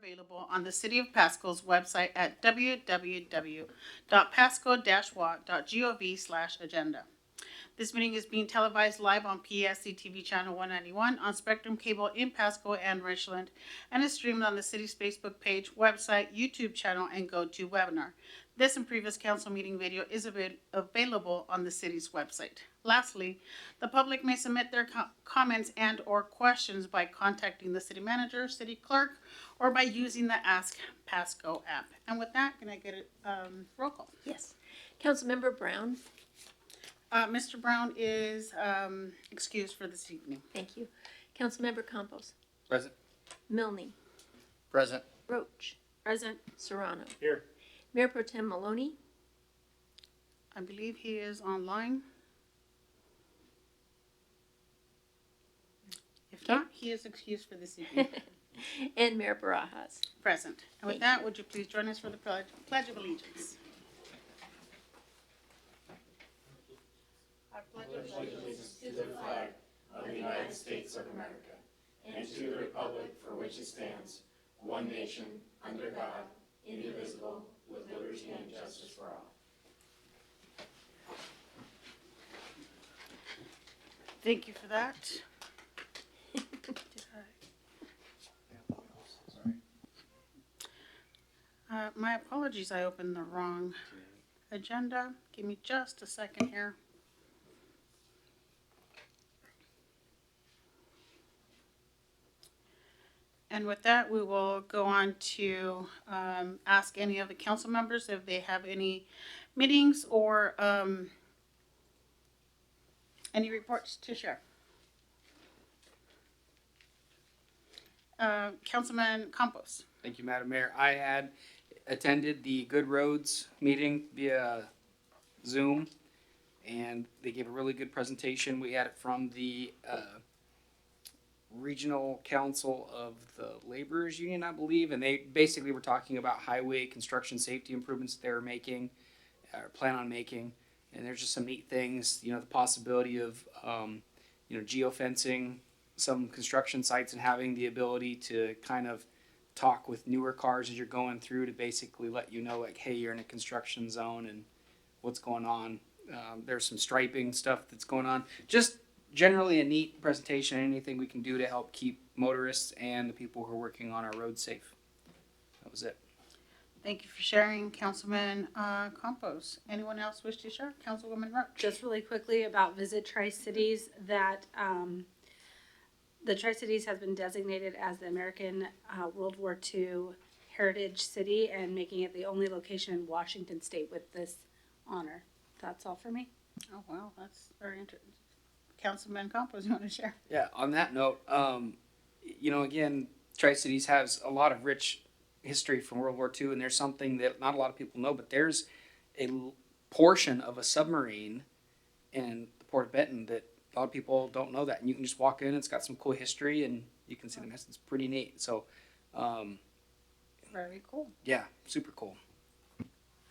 available on the City of Pasco's website at www.pasco-wa.gov/agenda. This meeting is being televised live on PSC-TV Channel 191 on Spectrum Cable in Pasco and Richland, and is streamed on the city's Facebook page, website, YouTube channel, and GoToWebinar. This and previous council meeting video is available on the city's website. Lastly, the public may submit their comments and or questions by contacting the city manager, city clerk, or by using the Ask Pasco app. And with that, can I get a roll call? Yes. Councilmember Brown. Mr. Brown is excused for this evening. Thank you. Councilmember Campos. Present. Milne. Present. Roach. Present. Serrano. Here. Mayor Pro Tem Maloney. I believe he is online. If not, he is excused for this evening. And Mayor Barajas. Present. And with that, would you please join us for the Pledge of Allegiance? I pledge allegiance to the flag of the United States of America and to the republic for which it stands, one nation, under God, indivisible, with liberty and justice for all. Thank you for that. My apologies, I opened the wrong agenda. Give me just a second here. And with that, we will go on to ask any of the council members if they have any meetings or any reports to share. Councilman Campos. Thank you, Madam Mayor. I had attended the Good Roads meeting via Zoom, and they gave a really good presentation. We had it from the Regional Council of the Laborers Union, I believe, and they basically were talking about highway construction safety improvements that they were making, or plan on making. And there's just some neat things, the possibility of, geofencing some construction sites and having the ability to kind of talk with newer cars as you're going through to basically let you know, like, hey, you're in a construction zone and what's going on. There's some striping stuff that's going on. Just generally a neat presentation, anything we can do to help keep motorists and the people who are working on our roads safe. That was it. Thank you for sharing, Councilman Campos. Anyone else wish to share? Councilwoman Roach. Just really quickly about Visit Tri-Cities, that the Tri-Cities has been designated as the American World War II Heritage City and making it the only location in Washington State with this honor. That's all for me. Oh, wow, that's very interesting. Councilman Campos, you want to share? Yeah, on that note, again, Tri-Cities has a lot of rich history from World War II, and there's something that not a lot of people know, but there's a portion of a submarine in the Port of Benton that a lot of people don't know that, and you can just walk in. It's got some cool history, and you can see the mess. It's pretty neat. So, Very cool. yeah, super cool.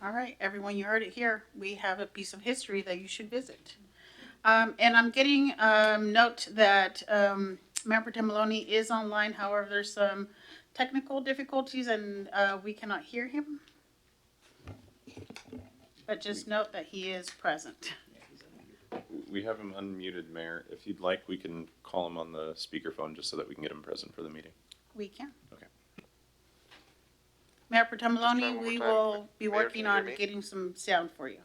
All right, everyone, you heard it here. We have a piece of history that you should visit. And I'm getting note that Mayor Pro Tem Maloney is online. However, there's some technical difficulties and we cannot hear him. But just note that he is present. We have him unmuted, Mayor. If you'd like, we can call him on the speakerphone just so that we can get him present for the meeting. We can. Okay. Mayor Pro Tem Maloney, one we more time. will be Mayor, working can you hear on me? getting some sound for you.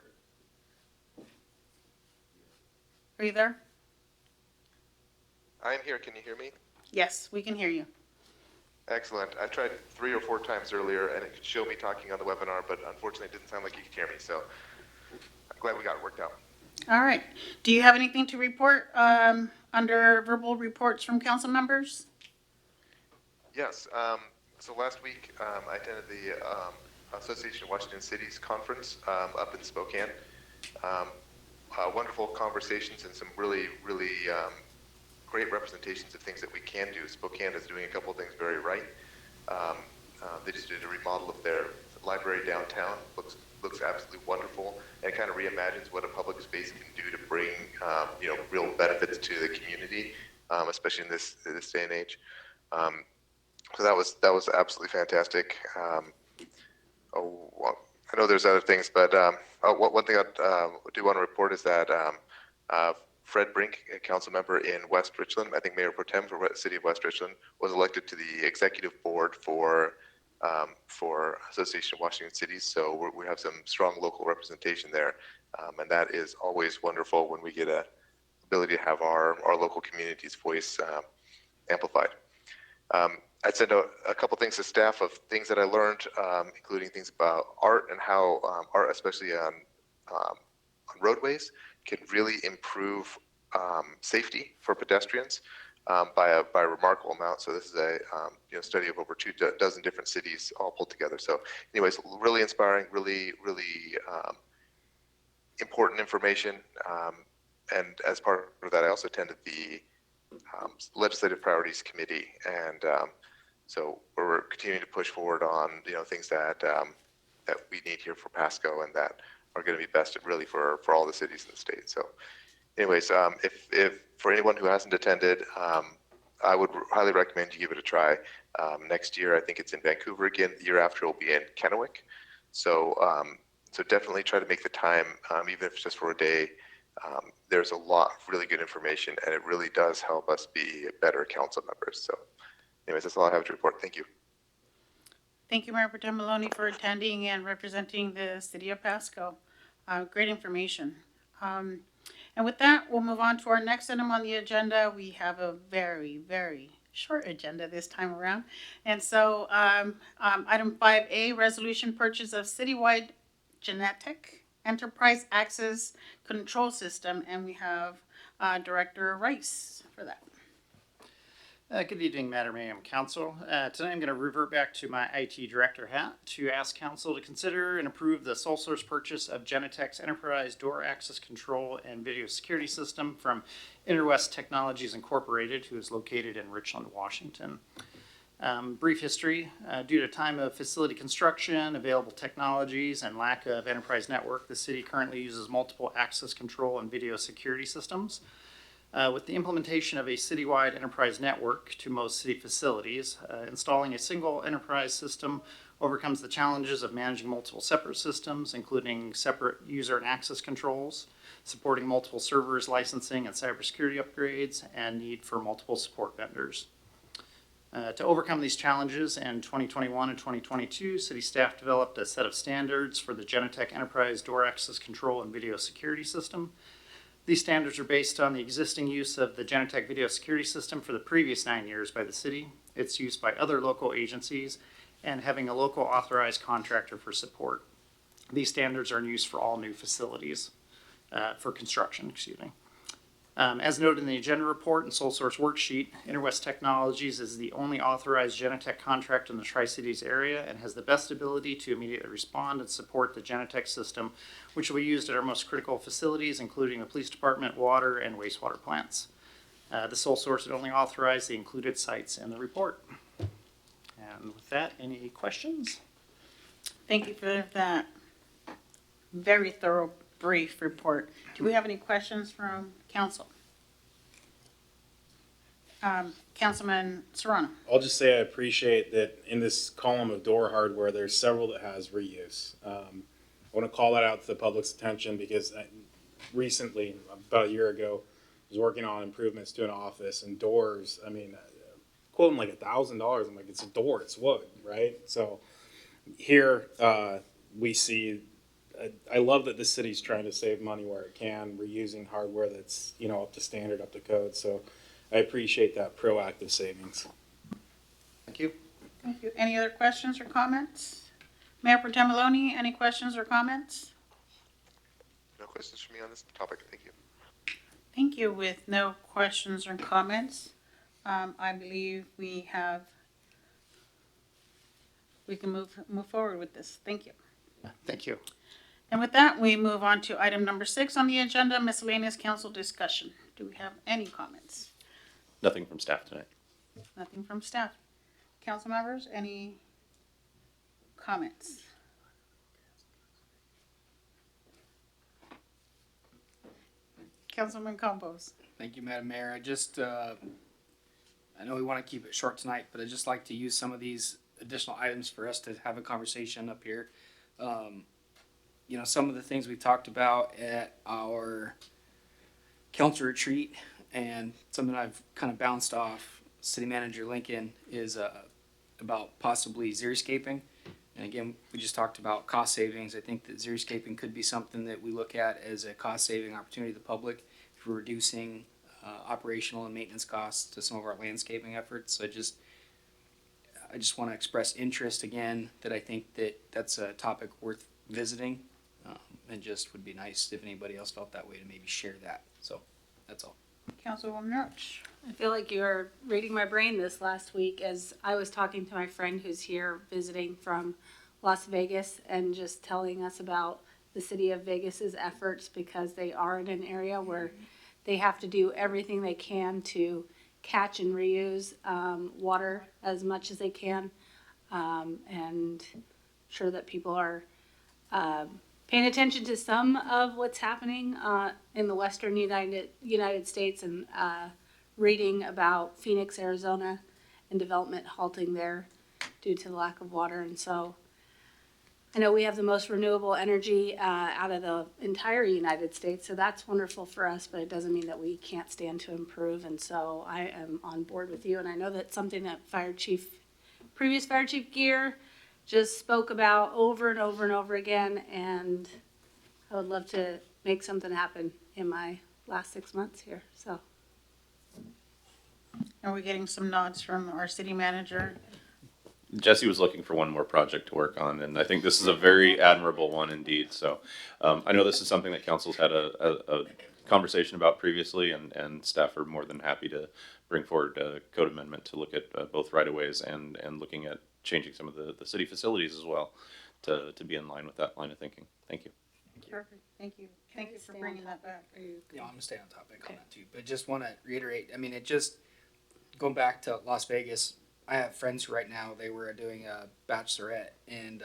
Are you there? I'm here. Can you hear me? Yes, we can hear you. Excellent. I tried 3 or 4 times earlier, and it could show me talking on the webinar, but unfortunately it didn't sound like you could hear me, so I'm glad we got it worked out. All right. Do you have anything to report under verbal reports from council members? Yes. So last week I attended the Association of Washington Cities conference up in Spokane. Wonderful conversations and some really great representations of things that we can do. Spokane is doing a couple of things very right. They just did a remodel of their library downtown. Looks absolutely wonderful, and kind of reimagines what a public space can do to bring real benefits to the community, especially in this day and age. So that was absolutely fantastic. I know there's other things, but one thing I do want to report is that Fred Brink, a council member in West Richland, I think Mayor Pro Tem for the City of West Richland, was elected to the executive board for Association of Washington Cities. So we have some strong local representation there, and that is always wonderful when we get a ability to have our local community's voice amplified. I sent a couple things to staff of things that I learned, including things about art and how art, especially on roadways, can really improve safety for pedestrians by a remarkable amount. So this is a study of over 24 different cities all pulled together. So, anyways, really inspiring, really important information. And as part of that, I also attended the Legislative Priorities Committee, and so we're continuing to push forward on things that we need here for Pasco and that are going to be best really for all the cities in the state. So, anyways, if for anyone who hasn't attended, I would highly recommend you give it a try. Next year, I think it's in Vancouver again. The year after, it'll be in Kennewick. So definitely try to make the time, even if it's just for a day. There's a lot of really good information, and it really does help us be better council members. So, anyways, that's all I have to report. Thank you. Thank you, Mayor Pro Tem Maloney, for attending and representing the city of Pasco. Great information. And with that, we'll move on to our next item on the agenda. We have a very, very short agenda this time around. And so item 5A, resolution purchase of citywide genetic enterprise access control system. And we have Director Rice for that. Good evening, Madam Mayor and Council. Tonight I'm going to revert back to my IT Director hat to ask Council to consider and approve the sole source purchase of Genetec's Enterprise Door Access Control and Video Security System from Interwest Technologies Incorporated, who is located in Richland, Washington. Brief history. Due to time of facility construction, available technologies, and lack of enterprise network, the city currently uses multiple access control and video security systems. With the implementation of a citywide enterprise network to most city facilities, installing a single enterprise system overcomes the challenges of managing multiple separate systems, including separate user and access controls, supporting multiple servers, licensing and cybersecurity upgrades, and need for multiple support vendors. To overcome these challenges, in 2021 and 2022, city staff developed a set of standards for the Genetec Enterprise Door Access Control and Video Security System. These standards are based on the existing use of the Genetec Video Security System for the previous 9 years by the city, its use by other local agencies, and having a local authorized contractor for support. These standards are in use for all new facilities, for construction, As noted in the agenda report and sole source worksheet, Interwest Technologies is the only authorized Genetec contract in the Tri-Cities area and has the best ability to immediately respond and support the Genetec system, which will be used at our most critical facilities, including the police department, water, and wastewater plants. The sole source would only authorize the included sites in the report. And with that, any questions? Thank you for that very thorough, brief report. Do we have any questions from council? Councilman Serrano. I'll just say I appreciate that in this column of door hardware, there's several that has reuse. I want to call that out to the public's attention because recently, about a year ago, I was working on improvements to an office and doors. I mean, quoting like $1,000. I'm like, it's a door, it's wood, right? So here we see. I love that the city's trying to save money where it can, reusing hardware that's up to standard, up to code. So I appreciate that proactive savings. Thank you. Thank you. Any other questions or comments? Mayor Pro Tem Maloney, any questions or comments? No questions for me on this topic. Thank you. Thank you. With no questions or comments, I believe we can move forward with this. Thank you. Thank you. And with that, we move on to item number 6 on the agenda, miscellaneous council discussion. Do we have any comments? Nothing from staff tonight. Nothing from staff. Council members, any comments? Councilman Campos. Thank you, Madam Mayor. I just I know we want to keep it short tonight, but I'd just like to use some of these additional items for us to have a conversation up here. Some of the things we talked about at our council retreat, and something I've kind of bounced off City Manager Lincoln is about possibly xeriscaping. And again, we just talked about cost savings. I think that xeriscaping could be something that we look at as a cost saving opportunity to the public for reducing operational and maintenance costs to some of our landscaping efforts. So I just want to express interest again that I think that that's a topic worth visiting, and just would be nice if anybody else felt that way to maybe share that. So that's all. Councilwoman Roach. I feel like you were reading my brain this last week as I was talking to my friend who's here visiting from Las Vegas and just telling us about the city of Vegas's efforts, because they are in an area where they have to do everything they can to catch and reuse water as much as they can, and sure that people are paying attention to some of what's happening in the western United States, and reading about Phoenix, Arizona, and development halting there due to the lack of water. And so I know we have the most renewable energy out of the entire United States, so that's wonderful for us, but it doesn't mean that we can't stand to improve. And so I am on board with you, and I know that's something that previous Fire Chief Gear just spoke about over and over and over again, and I would love to make something happen in my last 6 months here. So Are we getting some nods from our city manager? Jesse was looking for one more project to work on, and I think this is a very admirable one indeed. So I know this is something that council's had a conversation about previously, and staff are more than happy to bring forward a code amendment to look at both right-of-ways and looking at changing some of the city facilities as well to be in line with that line of thinking. Thank you. Perfect, thank you. Thank you for bringing that back. Yeah, I'm gonna stay on topic on that too, but just want to reiterate. I mean, going back to Las Vegas. I have friends who right now they were doing a bachelorette in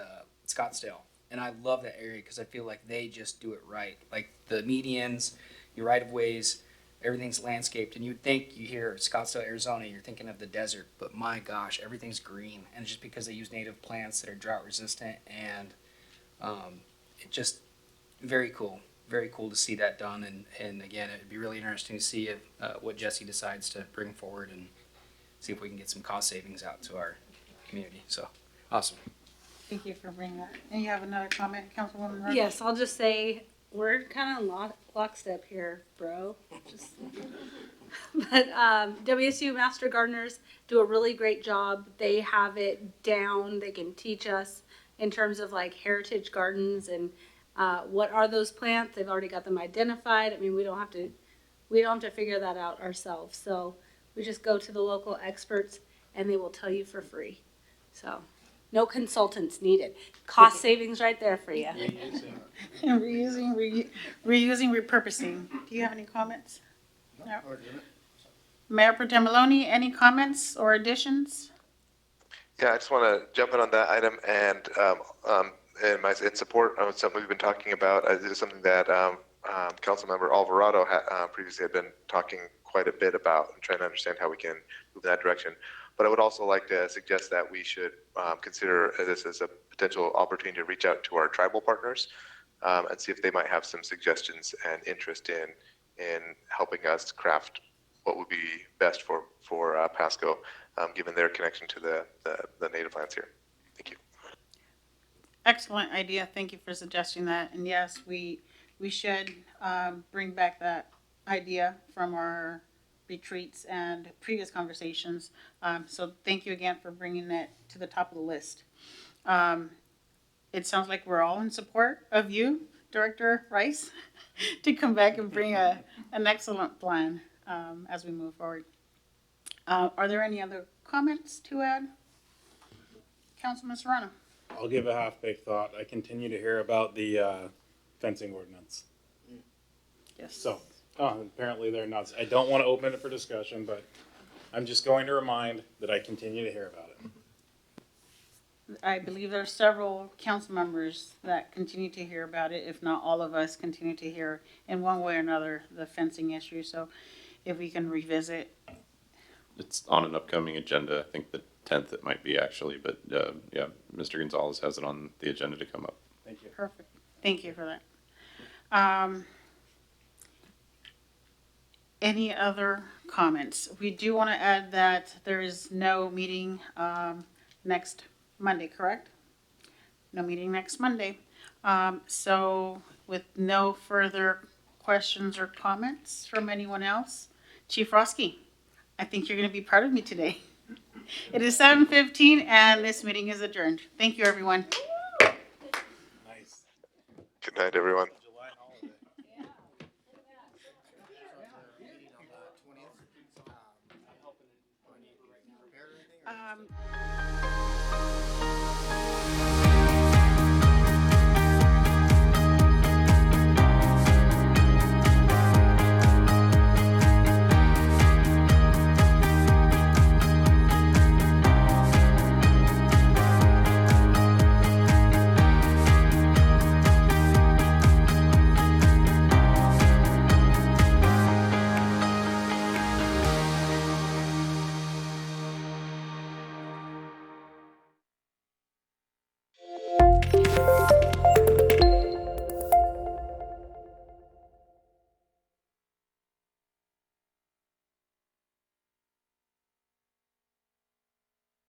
Scottsdale, and I love that area because I feel like they just do it right. Like the medians, your right of ways, everything's landscaped, and you'd think you hear Scottsdale, Arizona, you're thinking of the desert, but my gosh, everything's green, and it's just because they use native plants that are drought resistant, and it just very cool to see that done. And again, it'd be really interesting to see what Jesse decides to bring forward and see if we can get some cost savings out to our community. So awesome. Thank you for bringing that. And you have another comment, Councilwoman Roach? yes, I'll just say we're kind of lockstep here, bro. But WSU Master Gardeners do a really great job. They have it down. They can teach us in terms of like heritage gardens and what are those plants. They've already got them identified. I mean, we don't have to figure that out ourselves. So we just go to the local experts and they will tell you for free. So no consultants needed. Cost savings right there for you. And reusing, repurposing. Do you have any comments? No. Mayor Pro Tem Maloney, any comments or additions? Yeah, I just want to jump in on that item and in support of something we've been talking about. This is something that Councilmember Alvarado previously had been talking quite a bit about and trying to understand how we can move in that direction. But I would also like to suggest that we should consider this as a potential opportunity to reach out to our tribal partners and see if they might have some suggestions and interest in helping us craft what would be best for Pasco, given their connection to the native lands here. Thank you. Excellent idea. Thank you for suggesting that. And yes, we should bring back that idea from our retreats and previous conversations. So thank you again for bringing that to the top of the list. It sounds like we're all in support of you, Director Rice, to come back and bring an excellent plan as we move forward. Are there any other comments to add? Councilman Serrano. I'll give a half-baked thought. I continue to hear about the fencing ordinance. Yes. So, apparently they're nuts. I don't want to open it for discussion, but I'm just going to remind that I continue to hear about it. I believe there are several council members that continue to hear about it, if not all of us continue to hear in one way or another the fencing issue. So if we can revisit it's on an upcoming agenda. I think the 10th it might be actually, but yeah, Mr. Gonzalez has it on the agenda to come up. Thank you. Perfect. Thank you for that. Any other comments? We do want to add that there is no meeting next Monday, correct? No meeting next Monday. So with no further questions or comments from anyone else, Chief Roski, I think you're going to be proud of me today. It is 7:15 and this meeting is adjourned. Thank you, everyone. Nice. Good night, everyone. July holiday. Um,